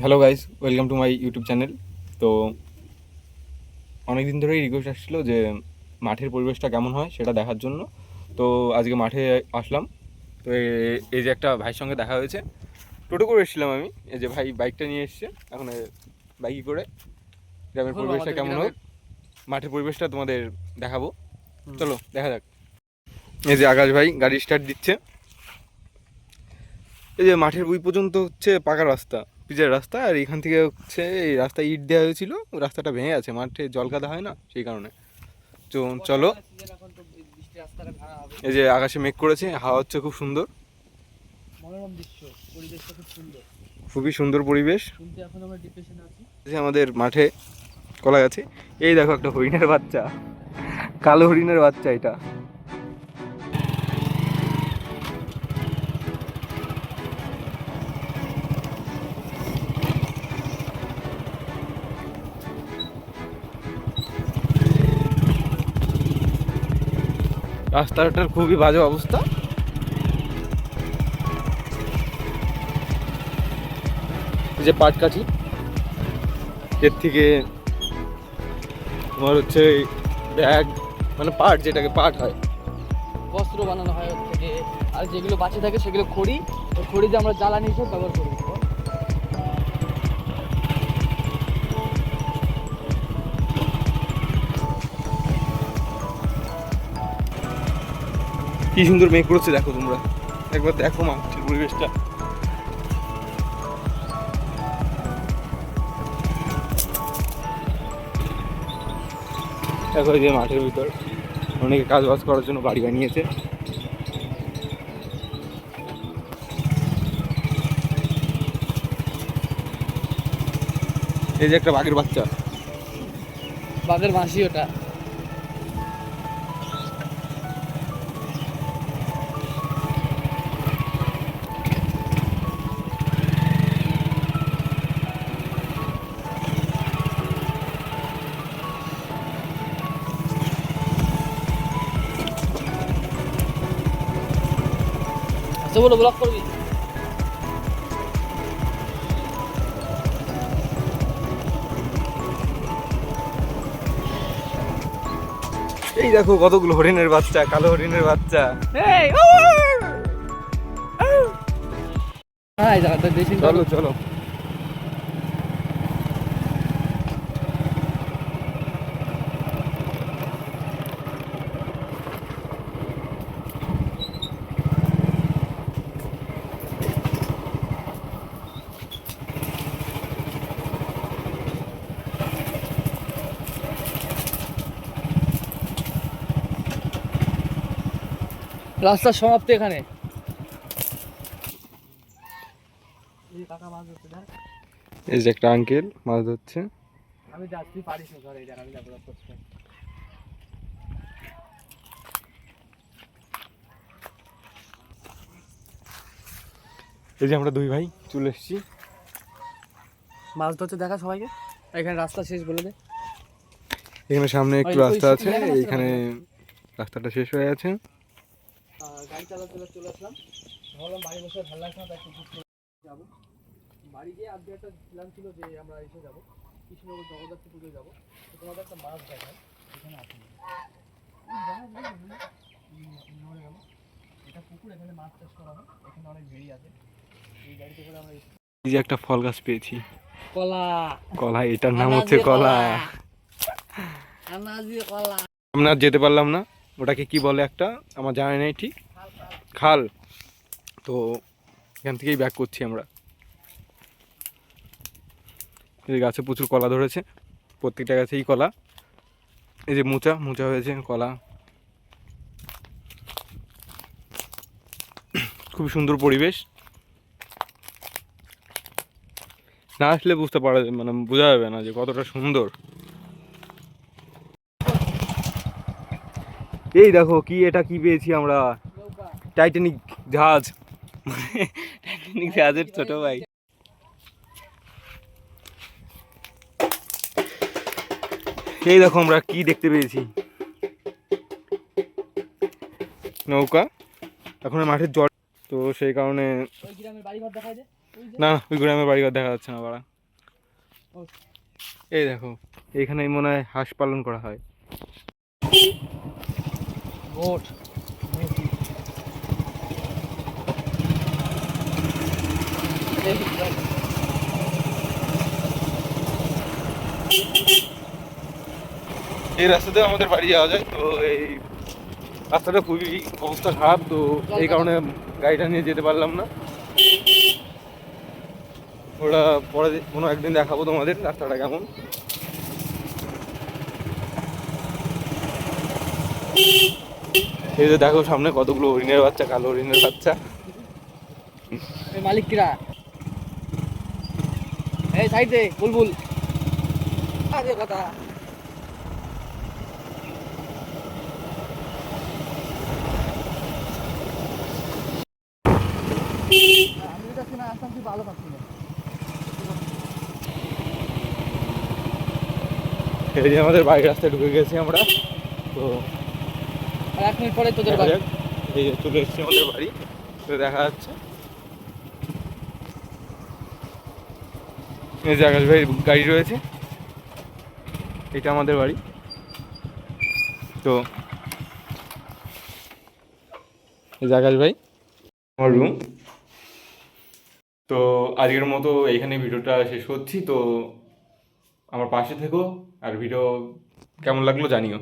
Hello guys, welcome to my YouTube channel. তো অনেক দিন ধরেই রিকোয়েস্ট আসছিলো যে মাঠের পরিবেশটা কেমন হয় সেটা দেখার জন্য। তো আজকে মাঠে আসলাম। তো এই যে একটা ভাইয়ের সঙ্গে দেখা হয়েছে, টোটো করে এসেছিলাম আমি। এই যে ভাই বাইকটা নিয়ে এসছে, এখন বাইকে করে গ্রামের পরিবেশটা কেমন হোক, মাঠের পরিবেশটা তোমাদের দেখাবো। চলো দেখা যাক। এই যে আকাশ ভাই গাড়ি স্টার্ট দিচ্ছে। এই যে মাঠের ওই পর্যন্ত হচ্ছে পাকা রাস্তা, পিচের রাস্তা, আর এখান থেকে হচ্ছে এই রাস্তা ইট দেওয়া হয়েছিল, রাস্তাটা ভেঙে আছে, মাঠে জল কাদা হয় না সেই কারণে। তো চলো, এই যে আকাশে মেঘ করেছে, হাওয়া হচ্ছে খুব সুন্দর, মনোরম দৃশ্য, পরিবেশটা খুব সুন্দর, খুবই সুন্দর পরিবেশ। কিন্তু এখন আমরা ডিপ্রেশনে আছি। আমাদের মাঠে কলা গাছে এই দেখো একটা হরিণের বাচ্চা, কালো হরিণের বাচ্চা এটা। রাস্তাটার খুবই বাজে অবস্থা। যে পাট কাঠি, এর থেকে তোমার হচ্ছে ব্যাগ, মানে পাট, যেটাকে পাট হয়, বস্ত্র বানানো হয় ওর থেকে। আর যেগুলো বাঁচে থাকে সেগুলো খড়ি, ওই খড়ি দিয়ে আমরা জ্বালানি হিসেবে ব্যবহার করি। কি সুন্দর মেঘ করেছে দেখো তোমরা, একবার দেখো মাঠের পরিবেশটা। দেখো এই যে মাঠের ভিতর অনেকে কাজ বাজ করার জন্য বাড়ি বানিয়েছে। এই যে একটা বাঘের বাচ্চা, বাঘের মাসি ওটা। আচ্ছা বলো, ব্লক করবি? এই দেখো কতগুলো হরিণের বাচ্চা, কালো হরিণের বাচ্চা। হ্যাঁ, জায়গাটা দেশি। চলো চলো, রাস্তার সমাপ্তি এখানে। এই যে একটা আঙ্কেল মাছ ধরছে। আমি যাচ্ছি, পারিস না, ধর এই জায়গা আমি যাবো করছি। এই যে আমরা দুই ভাই চলে এসেছি। মাছ ধরতে দেখা সবাইকে। এখানে রাস্তা শেষ বলে দে। এখানে সামনে একটু রাস্তা আছে, এইখানে রাস্তাটা শেষ হয়ে আছে। গাড়ি চালাতে চলে আসলাম, ভাবলাম বাড়ি বসে ভালো লাগছে না, তাই যাবো। বাড়ি গিয়ে আজকে একটা প্ল্যান ছিল যে আমরা এসে যাবো কৃষ্ণনগর জগদ্ধাত্রী পুজো যাবো। তো তোমাদের একটা মাছ দেখায়, এখানে আছে এটা পুকুর, এখানে মাছ চাষ করা হয়, এখানে অনেক ভেড়ি আছে। এই গাড়িতে করে আমরা এই যে একটা ফল গাছ পেয়েছি, কলা। কলা, এটার নাম হচ্ছে কলা। কলা আমরা আর যেতে পারলাম না, ওটাকে কি বলে একটা আমার জানা নেই ঠিক, খাল। তো এখান থেকেই ব্যাক করছি আমরা। এই গাছে প্রচুর কলা ধরেছে, প্রত্যেকটা গাছেই কলা। এই যে মোচা মোচা হয়েছে কলা। খুব সুন্দর পরিবেশ, না আসলে বুঝতে পারা, মানে বোঝা যাবে না যে কতটা সুন্দর। এই দেখো কি, এটা কি পেয়েছি আমরা, টাইটানিক জাহাজ, টাইটানিক জাহাজের ছোট ভাই। এই দেখো আমরা কি দেখতে পেয়েছি, নৌকা। এখন মাঠের জল, তো সেই কারণে না, ওই গ্রামের বাড়িঘর দেখা যাচ্ছে না বাড়া। এই দেখো, এখানে মনে হয় হাঁস পালন করা হয়। মোট এই রাস্তাতে আমাদের বাড়ি যাওয়া যায়, তো এই রাস্তাটা খুবই অবস্থা খারাপ, তো এই কারণে গাড়িটা নিয়ে যেতে পারলাম না। ওটা পরে কোনো একদিন দেখাবো তোমাদের রাস্তাটা কেমন। এই যে দেখো সামনে কতগুলো হরিণের বাচ্চা, কালো হরিণের বাচ্চা। মালিক কিরা, এই সাইডে বুলবুল আরে কথা। আমি যেটা শুনে আসতাম কি ভালো পাচ্ছি না। এই যে আমাদের বাড়ির রাস্তায় ঢুকে গেছি আমরা, তো আর 1 মিনিট পরে তোদের দেখা বাড়ি। যাক। এই যে চলে এসেছি আমাদের বাড়ি, তো দেখা যাচ্ছে এই যে আকাশ ভাইয়ের গাড়ি রয়েছে, এটা আমাদের বাড়ি। তো এই যে আকাশ ভাই, আমার রুম। তো আজকের মতো এইখানে ভিডিওটা শেষ করছি। তো আমার পাশে থেকো, আর ভিডিও কেমন লাগলো জানিও।